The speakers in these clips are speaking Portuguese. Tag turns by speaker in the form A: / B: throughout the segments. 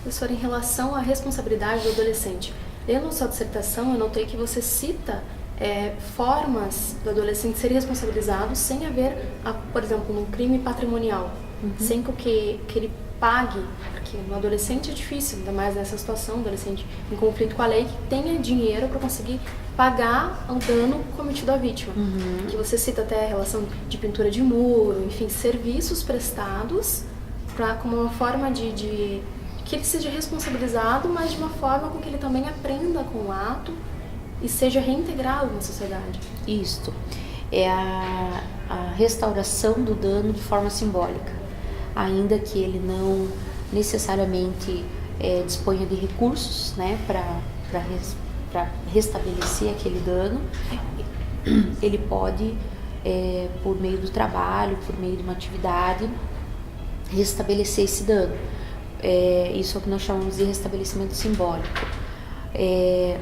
A: Professora, em relação à responsabilidade do adolescente, lendo a sua dissertação, eu notei que você cita formas do adolescente ser responsabilizado sem haver, por exemplo, um crime patrimonial, sem que ele pague, porque no adolescente é difícil, ainda mais nessa situação, um adolescente em conflito com a lei, que tenha dinheiro para conseguir pagar o dano cometido à vítima. Que você cita até a relação de pintura de muro, enfim, serviços prestados como uma forma de que ele seja responsabilizado, mas de uma forma com que ele também aprenda com o ato e seja reintegrado na sociedade.
B: Isto é a restauração do dano de forma simbólica, ainda que ele não necessariamente disponha de recursos, né, para restabelecer aquele dano. Ele pode, por meio do trabalho, por meio de uma atividade, restabelecer esse dano. Isso é o que nós chamamos de restabelecimento simbólico.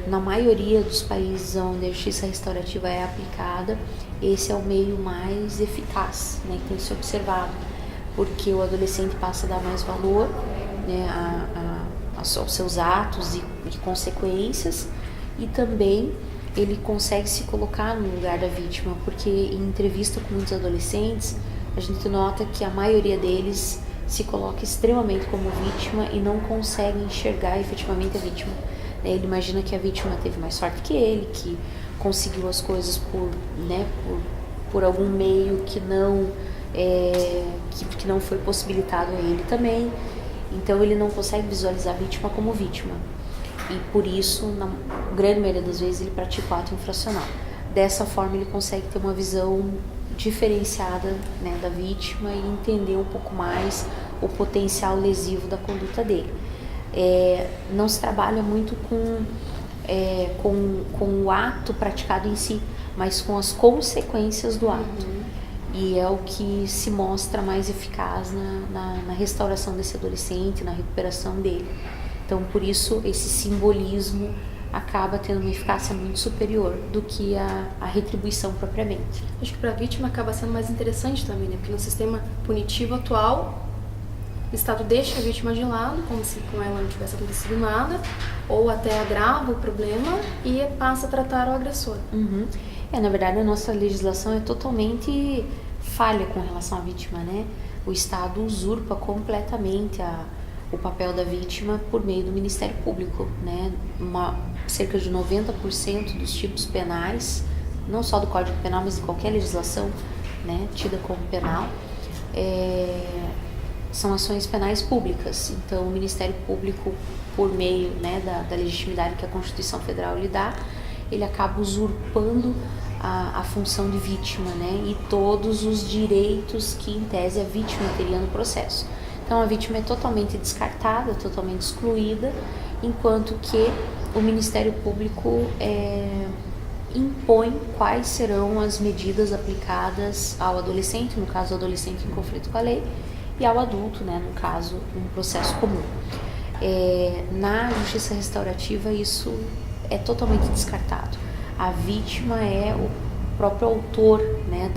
B: Na maioria dos países onde a justiça restaurativa é aplicada, esse é o meio mais eficaz, né, que tem se observado, porque o adolescente passa a dar mais valor, né, aos seus atos e consequências, e também ele consegue se colocar no lugar da vítima, porque em entrevista com muitos adolescentes, a gente nota que a maioria deles se coloca extremamente como vítima e não consegue enxergar efetivamente a vítima. Ele imagina que a vítima teve mais sorte que ele, que conseguiu as coisas por algum meio que não foi possibilitado a ele também. Então ele não consegue visualizar a vítima como vítima. E por isso, na grande maioria das vezes, ele pratica o ato infracional. Dessa forma ele consegue ter uma visão diferenciada, né, da vítima e entender um pouco mais o potencial lesivo da conduta dele. Não se trabalha muito com o ato praticado em si, mas com as consequências do ato. E é o que se mostra mais eficaz na restauração desse adolescente, na recuperação dele. Então, por isso, esse simbolismo acaba tendo uma eficácia muito superior do que a retribuição propriamente.
A: Acho que para a vítima acaba sendo mais interessante também, né? Porque no sistema punitivo atual, o Estado deixa a vítima de lado, como se com ela não tivesse acontecido nada, ou até agrava o problema e passa a tratar o agressor.
B: Na verdade, a nossa legislação é totalmente falha com relação à vítima, né? O Estado usurpa completamente o papel da vítima por meio do Ministério Público, né? Cerca de 90% dos tipos penais, não só do Código Penal, mas de qualquer legislação, né, tida como penal, são ações penais públicas. Então, o Ministério Público, por meio, né, da legitimidade que a Constituição Federal lhe dá, ele acaba usurpando a função de vítima, né, e todos os direitos que, em tese, a vítima teria no processo. Então, a vítima é totalmente descartada, totalmente excluída, enquanto que o Ministério Público impõe quais serão as medidas aplicadas ao adolescente, no caso, o adolescente em conflito com a lei, e ao adulto, né, no caso, um processo comum. Na justiça restaurativa, isso é totalmente descartado. A vítima é o próprio autor, né,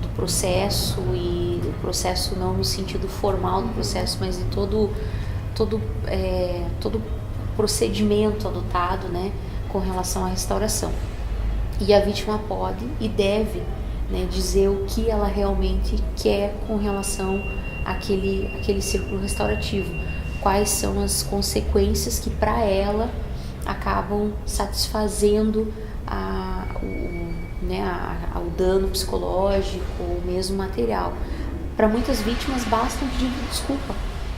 B: do processo, e o processo não no sentido formal do processo, mas de todo procedimento adotado, né, com relação à restauração. E a vítima pode e deve, né, dizer o que ela realmente quer com relação àquele círculo restaurativo, quais são as consequências que para ela acabam satisfazendo ao dano psicológico ou mesmo material. Para muitas vítimas basta um pedido de desculpa.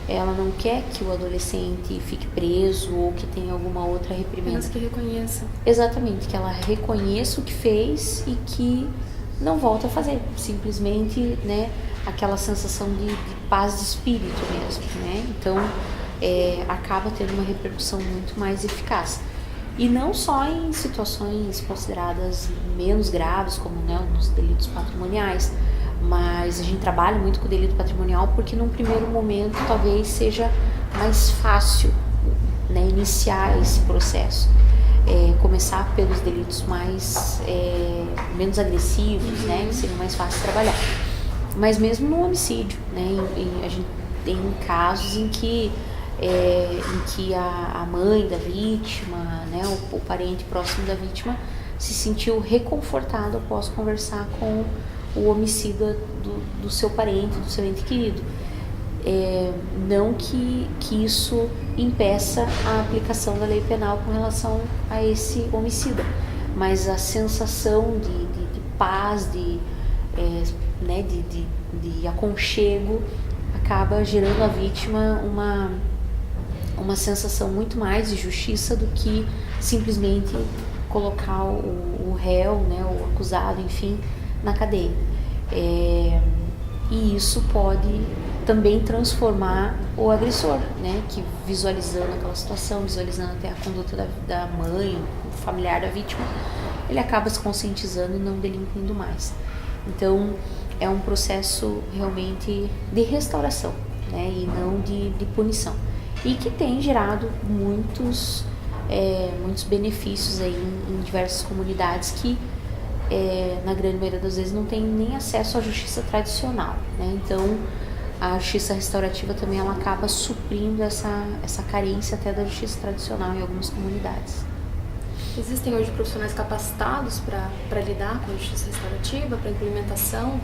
B: Ela não quer que o adolescente fique preso ou que tenha alguma outra reprimenda.
A: Mas que reconheça.
B: Exatamente, que ela reconheça o que fez e que não volta a fazer. Simplesmente, né, aquela sensação de paz de espírito mesmo, né? Então, acaba tendo uma repercussão muito mais eficaz. E não só em situações consideradas menos graves, como, né, os delitos patrimoniais, mas a gente trabalha muito com o delito patrimonial porque num primeiro momento talvez seja mais fácil, né, iniciar esse processo. Começar pelos delitos menos agressivos, né, que seriam mais fáceis de trabalhar. Mas mesmo no homicídio, né, a gente tem casos em que a mãe da vítima, né, o parente próximo da vítima se sentiu reconfortado após conversar com o homicida do seu parente, do seu ente querido. Não que isso impeça a aplicação da lei penal com relação a esse homicida, mas a sensação de paz, de aconchego, acaba gerando à vítima uma sensação muito mais de justiça do que simplesmente colocar o réu, né, o acusado, enfim, na cadeia. E isso pode também transformar o agressor, né, que visualizando aquela situação, visualizando até a conduta da mãe, do familiar da vítima, ele acaba se conscientizando e não delinquindo mais. Então, é um processo realmente de restauração, né, e não de punição. E que tem gerado muitos benefícios aí em diversas comunidades que, na grande maioria das vezes, não tem nem acesso à justiça tradicional, né? Então, a justiça restaurativa também ela acaba suprindo essa carência até da justiça tradicional em algumas comunidades.
A: Existem hoje profissionais capacitados para lidar com a justiça restaurativa, para implementação?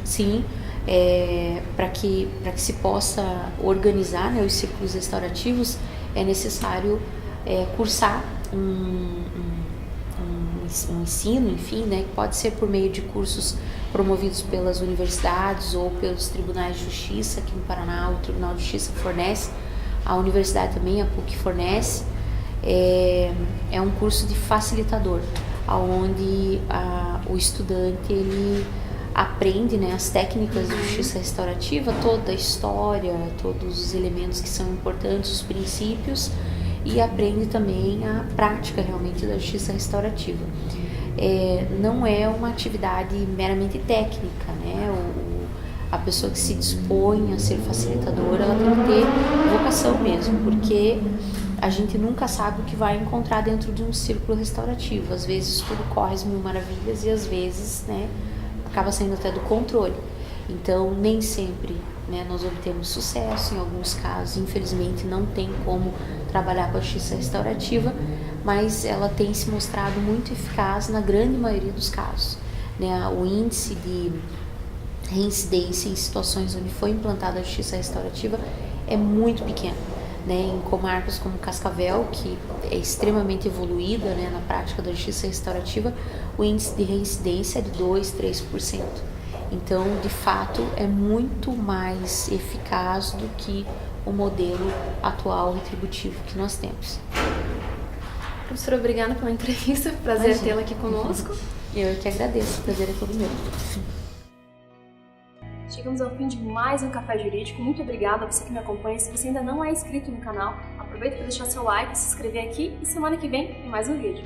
B: Sim, para que se possa organizar, né, os círculos restaurativos, é necessário cursar um ensino, enfim, né, que pode ser por meio de cursos promovidos pelas universidades ou pelos tribunais de justiça. Aqui no Paraná, o Tribunal de Justiça fornece, a universidade também, a PUC fornece. É um curso de facilitador, onde o estudante ele aprende, né, as técnicas de justiça restaurativa, toda a história, todos os elementos que são importantes, os princípios, e aprende também a prática realmente da justiça restaurativa. Não é uma atividade meramente técnica, né? A pessoa que se dispõe a ser facilitadora, ela tem que ter vocação mesmo, porque a gente nunca sabe o que vai encontrar dentro de um círculo restaurativo. Às vezes tudo corre às mil maravilhas e às vezes, né, acaba saindo até do controle. Então, nem sempre, né, nós obtemos sucesso. Em alguns casos, infelizmente, não tem como trabalhar com a justiça restaurativa, mas ela tem se mostrado muito eficaz na grande maioria dos casos, né? O índice de reincidência em situações onde foi implantada a justiça restaurativa é muito pequeno, né? Em comarcas como Cascavel, que é extremamente evoluída, né, na prática da justiça restaurativa, o índice de reincidência é de 2, 3%. Então, de fato, é muito mais eficaz do que o modelo atual retributivo que nós temos.
A: Professora, obrigada pela entrevista. Prazer tê-la aqui conosco.
B: Eu que agradeço. O prazer é todo meu.
A: Chegamos ao fim de mais um Café Jurídico. Muito obrigada a você que me acompanha. Se você ainda não é inscrito no canal, aproveita para deixar seu like, se inscrever aqui e semana que vem tem mais um vídeo.